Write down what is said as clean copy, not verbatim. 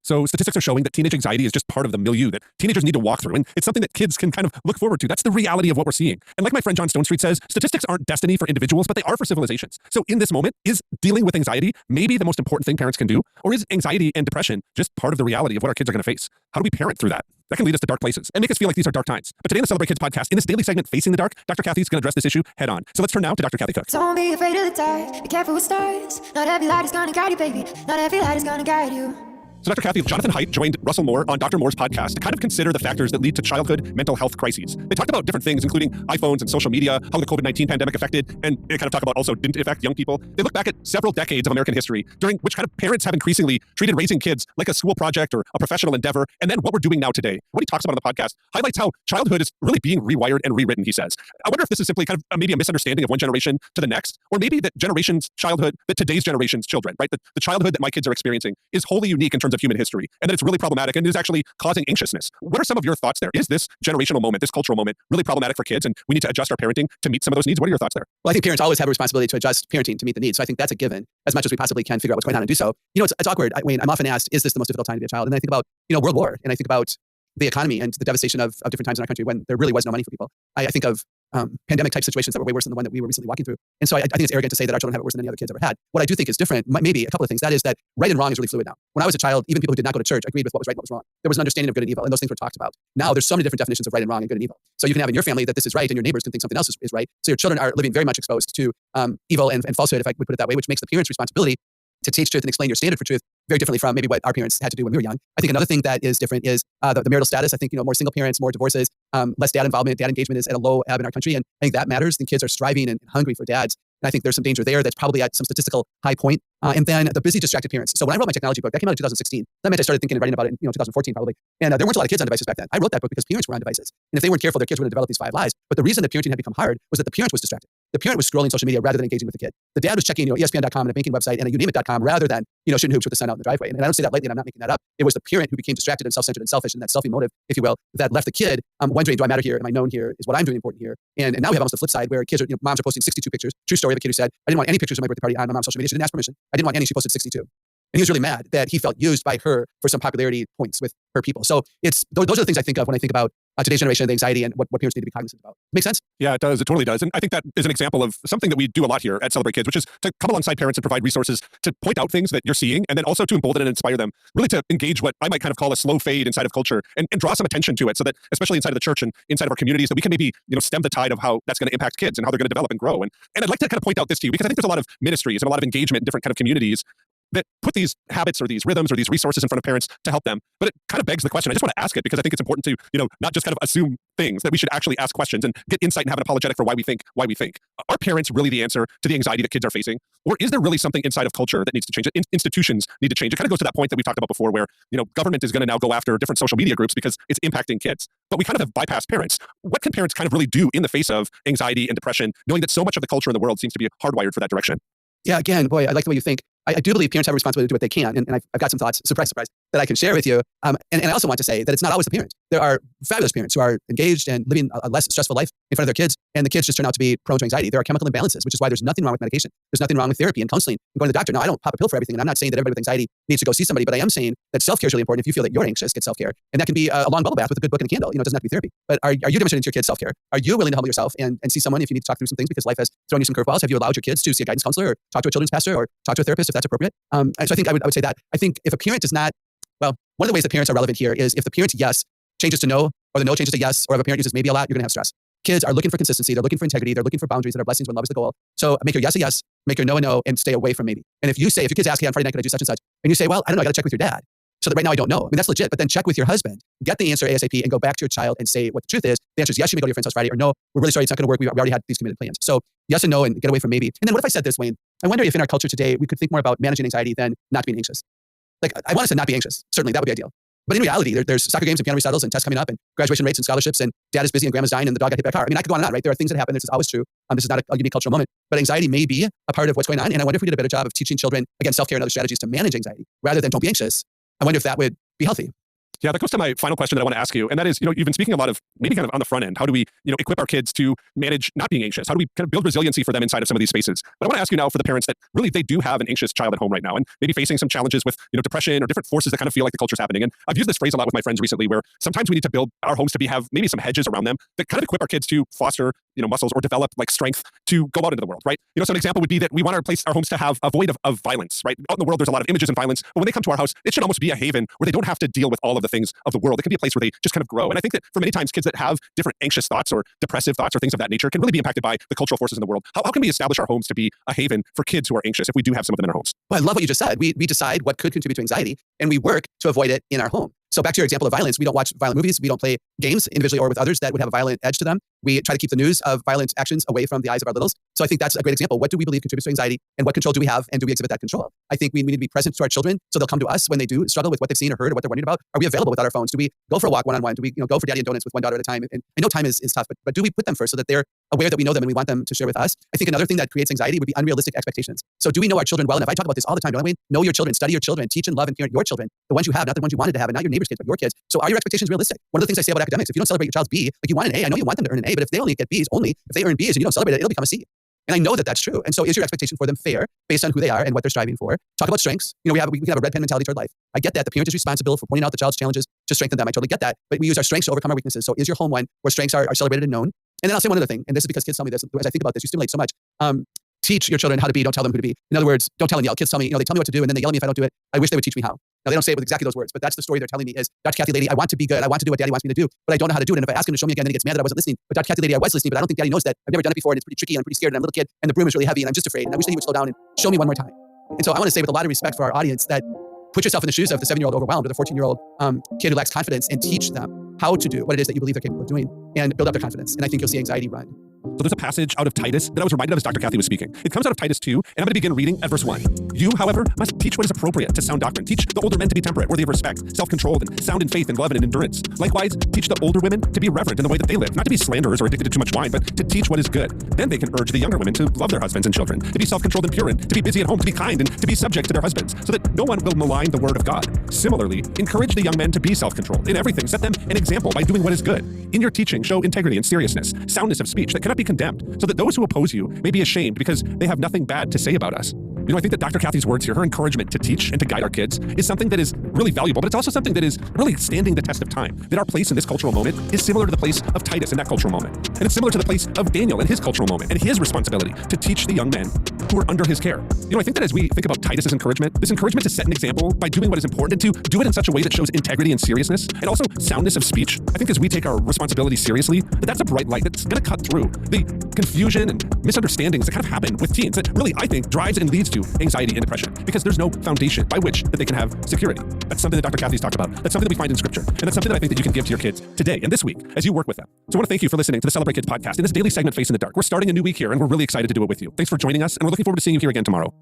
So statistics are showing that teenage anxiety is just part of the milieu that teenagers need to walk through. And it's something that kids can kind of look forward to. That's the reality of what we're seeing. And like my friend John Stonestreet says, statistics aren't destiny for individuals, but they are for civilizations. So in this moment, is dealing with anxiety maybe the most important thing parents can do? Or is anxiety and depression just part of the reality of what our kids are going to face? How do we parent through that? That can lead us to dark places and make us feel like these are dark times. But today on the Celebrate Kids podcast, in this daily segment, Facing the Dark, Dr. Kathy's going to address this issue head on. So let's turn now to Dr. Kathy Cook. Don't be afraid of the dark. Be careful with stars. Not every light is going to guide you, baby. Not every light is going to guide you. So Dr. Kathy, Jonathan Haidt joined Russell Moore on Dr. Moore's podcast to kind of consider the factors that lead to childhood mental health crises. They talked about different things, including iPhones and social media, how the COVID-19 pandemic affected, and they kind of talk about also didn't affect young people. They look back at several decades of American history during which kind of parents have increasingly treated raising kids like a school project or a professional endeavor, and then what we're doing now today. What he talks about on the podcast highlights how childhood is really being rewired and rewritten, he says. I wonder if this is simply kind of maybe a misunderstanding of one generation to the next, or maybe that today's generation's children, right? The childhood that my kids are experiencing is wholly unique in terms of human history, and that it's really problematic and is actually causing anxiousness. What are some of your thoughts there? Is this generational moment, this cultural moment, really problematic for kids, and we need to adjust our parenting to meet some of those needs? What are your thoughts there? Well, I think parents always have a responsibility to adjust parenting to meet the needs. So I think that's a given, as much as we possibly can figure out what's going on and do so. You know, it's awkward. I'm often asked, is this the most difficult time to be a child? And I think about, World War, and I think about the economy and the devastation of different times in our country when there really was no money for people. I think of pandemic type situations that were way worse than the one that we were recently walking through. And so I think it's arrogant to say that our children have it worse than any other kids ever had. What I do think is different, maybe a couple of things. That is that right and wrong is really fluid now. When I was a child, even people who did not go to church agreed with what was right and what was wrong. There was an understanding of good and evil, and those things were talked about. Now there's so many different definitions of right and wrong and good and evil. So you can have in your family that this is right, and your neighbors can think something else is right. So your children are living very much exposed to evil and falsehood, if I would put it that way, which makes the parents' responsibility to teach truth and explain your standard for truth very differently from maybe what our parents had to do when we were young. I think another thing that is different is the marital status. I think, more single parents, more divorces, less dad involvement, dad engagement is at a low ebb in our country. And I think that matters. And kids are striving and hungry for dads. And I think there's some danger there that's probably at some statistical high point. And then the busy, distracted parents. So when I wrote my technology book, that came out in 2016. That meant I started thinking and writing about it in 2014 probably. And there weren't a lot of kids on devices back then. I wrote that book because parents were on devices. And if they weren't careful, their kids were going to develop these 5 lies. But the reason that parenting had become hard was that the parent was distracted. The parent was scrolling social media rather than engaging with the kid. The dad was checking ESPN.com and a banking website and a YouNameIt.com rather than shooting hoops with the son out in the driveway. And I don't say that lightly, and I'm not making that up. It was the parent who became distracted and self-centered and selfish, and that selfie motive, if you will, that left the kid wondering, do I matter here? Am I known here? Is what I'm doing important here? And now we have almost the flip side where kids are, moms are posting 62 pictures. True story of a kid who said, I didn't want any pictures of my birthday party on my mom's social media. She didn't ask permission. I didn't want any. She posted 62. And he was really mad that he felt used by her for some popularity points with her people. So those are the things I think of when I think about today's generation, the anxiety and what parents need to be cognizant about. Make sense? Yeah, it does. It totally does. And I think that is an example of something that we do a lot here at Celebrate Kids, which is to come alongside parents and provide resources to point out things that you're seeing, and then also to embolden and inspire them, really to engage what I might kind of call a slow fade inside of culture and draw some attention to it, so that especially inside of the church and inside of our communities, that we can maybe stem the tide of how that's going to impact kids and how they're going to develop and grow. And I'd like to kind of point out this to you because I think there's a lot of ministries and a lot of engagement in different kind of communities that put these habits or these rhythms or these resources in front of parents to help them. But it kind of begs the question. I just want to ask it because I think it's important to, not just kind of assume things, that we should actually ask questions and get insight and have an apologetic for why we think. Are parents really the answer to the anxiety that kids are facing? Or is there really something inside of culture that needs to change? Institutions need to change. It kind of goes to that point that we've talked about before where, government is going to now go after different social media groups because it's impacting kids. But we kind of have bypassed parents. What can parents kind of really do in the face of anxiety and depression, knowing that so much of the culture in the world seems to be hardwired for that direction? Yeah, again, boy, I like the way you think. I do believe parents have a responsibility to do what they can. And I've got some thoughts, surprise, that I can share with you. And I also want to say that it's not always the parent. There are fabulous parents who are engaged and living a less stressful life in front of their kids, and the kids just turn out to be prone to anxiety. There are chemical imbalances, which is why there's nothing wrong with medication. There's nothing wrong with therapy and counseling and going to the doctor. Now, I don't pop a pill for everything, and I'm not saying that everybody with anxiety needs to go see somebody, but I am saying that self-care is really important. If you feel that you're anxious, get self-care. And that can be a long bubble bath with a good book and a candle. It doesn't have to be therapy. But are you demonstrating to your kids self-care? Are you willing to humble yourself and see someone if you need to talk through some things because life has thrown you some curveballs? Have you allowed your kids to see a guidance counselor or talk to a children's pastor or talk to a therapist if that's appropriate? And so I think I would say that. I think if a parent does not, one of the ways that parents are relevant here is if the parent's yes changes to no, or the no changes to yes, or if a parent uses maybe a lot, you're going to have stress. Kids are looking for consistency. They're looking for integrity. They're looking for boundaries that are blessings when love is the goal. So make your yes a yes, make your no a no, and stay away from maybe. And if your kids ask you on Friday night, can I do such and such? And you say, well, I don't know, I got to check with your dad. So that right now I don't know. I mean, that's legit, but then check with your husband. Get the answer ASAP and go back to your child and say what the truth is. The answer is yes, you may go to your friend's house Friday, or no, we're really sorry, it's not going to work. We already had these committed plans. So yes and no, and get away from maybe. And then what if I said this, Wayne? I wonder if in our culture today, we could think more about managing anxiety than not being anxious. Like, I want us to not be anxious. Certainly, that would be ideal. But in reality, there's soccer games and piano recitals and tests coming up and graduation rates and scholarships and dad is busy and grandma's dying and the dog got hit by a car. I mean, I could go on and on, right? There are things that happen. This is always true. This is not a unique cultural moment. But anxiety may be a part of what's going on. And I wonder if we did a better job of teaching children, again, self-care and other strategies to manage anxiety rather than don't be anxious. I wonder if that would be healthy. Yeah, that goes to my final question that I want to ask you. And that is, you've been speaking a lot of maybe kind of on the front end. How do we, equip our kids to manage not being anxious? How do we kind of build resiliency for them inside of some of these spaces? But I want to ask you now for the parents that really they do have an anxious child at home right now and maybe facing some challenges with, depression or different forces that kind of feel like the culture's happening. And I've used this phrase a lot with my friends recently where sometimes we need to build our homes to have maybe some hedges around them that kind of equip our kids to foster, muscles or develop like strength to go out into the world, right? So an example would be that we want to replace our homes to have a void of violence, right? Out in the world, there's a lot of images and violence, but when they come to our house, it should almost be a haven where they don't have to deal with all of the things of the world. It can be a place where they just kind of grow. And I think that for many times, kids that have different anxious thoughts or depressive thoughts or things of that nature can really be impacted by the cultural forces in the world. How can we establish our homes to be a haven for kids who are anxious if we do have some of them in our homes? Well, I love what you just said. We decide what could contribute to anxiety, and we work to avoid it in our home. So back to your example of violence, we don't watch violent movies. We don't play games individually or with others that would have a violent edge to them. We try to keep the news of violent actions away from the eyes of our littles. So I think that's a great example. What do we believe contributes to anxiety, and what control do we have, and do we exhibit that control? I think we need to be present to our children so they'll come to us when they do struggle with what they've seen or heard or what they're wondering about. Are we available without our phones? Do we go for a walk one-on-one? Do we go for daddy and donuts with one daughter at a time? And I know time is tough, but do we put them first so that they're aware that we know them and we want them to share with us? I think another thing that creates anxiety would be unrealistic expectations. So do we know our children well enough? I talk about this all the time, don't I? Know your children, study your children, teach and love and parent your children, the ones you have, not the ones you wanted to have, and not your neighbor's kids, but your kids. So are your expectations realistic? One of the things I say about academics, if you don't celebrate your child's B, like you want an A, I know you want them to earn an A, but if they only get Bs, if they earn Bs and you don't celebrate it, it'll become a C. And I know that that's true. And so is your expectation for them fair based on who they are and what they're striving for? Talk about strengths. We can have a red pen mentality toward life. I get that. The parent is responsible for pointing out the child's challenges to strengthen them. I totally get that. But we use our strengths to overcome our weaknesses. So is your home one where strengths are celebrated and known? And then I'll say one other thing, and this is because kids tell me this, as I think about this, you stimulate so much. Teach your children how to be, don't tell them who to be. In other words, don't tell and yell. Kids tell me, they tell me what to do, and then they yell at me if I don't do it. I wish they would teach me how. Now, they don't say it with exactly those words, but that's the story they're telling me is, Dr. Kathy Lady, I want to be good. I want to do what Daddy wants me to do, but I don't know how to do it. And if I ask him to show me again, then he gets mad that I wasn't listening. But Dr. Kathy Lady, I was listening, but I don't think Daddy knows that. I've never done it before, and it's pretty tricky, and I'm pretty scared, and I'm a little kid, and the broom is really heavy, and I'm just afraid. And I wish that he would slow down and show me one more time. And so I want to say with a lot of respect for our audience that put yourself in the shoes of the 7-year-old overwhelmed or the 14-year-old kid who lacks confidence and teach them how to do what it is that you believe they're capable of doing and build up their confidence. And I think you'll see anxiety run. So there's a passage out of Titus that I was reminded of as Dr. Kathy was speaking. It comes out of Titus 2, and I'm going to begin reading at verse 1. You, however, must teach what is appropriate to sound doctrine. Teach the older men to be temperate, worthy of respect, self-controlled, and sound in faith and love and in endurance. Likewise, teach the older women to be reverent in the way that they live, not to be slanderers or addicted to too much wine, but to teach what is good. Then they can urge the younger women to love their husbands and children, to be self-controlled and pure, and to be busy at home, to be kind, and to be subject to their husbands, so that no one will malign the word of God. Similarly, encourage the young men to be self-controlled. In everything, set them an example by doing what is good. In your teaching, show integrity and seriousness, soundness of speech that cannot be condemned, so that those who oppose you may be ashamed because they have nothing bad to say about us. I think that Dr. Kathy's words here, her encouragement to teach and to guide our kids is something that is really valuable, but it's also something that is really standing the test of time. That our place in this cultural moment is similar to the place of Titus in that cultural moment. And it's similar to the place of Daniel in his cultural moment and his responsibility to teach the young men who are under his care. I think that as we think about Titus's encouragement, this encouragement to set an example by doing what is important and to do it in such a way that shows integrity and seriousness and also soundness of speech. I think as we take our responsibility seriously, that's a bright light that's going to cut through the confusion and misunderstandings that kind of happen with teens that really, I think, drives and leads to anxiety and depression because there's no foundation by which that they can have security. That's something that Dr. Kathy's talked about. That's something that we find in scripture. And that's something that I think that you can give to your kids today and this week as you work with them. So I want to thank you for listening to the Celebrate Kids podcast in this daily segment, Face in the Dark. We're starting a new week here and we're really excited to do it with you. Thanks for joining us and we're looking forward to seeing you here again tomorrow.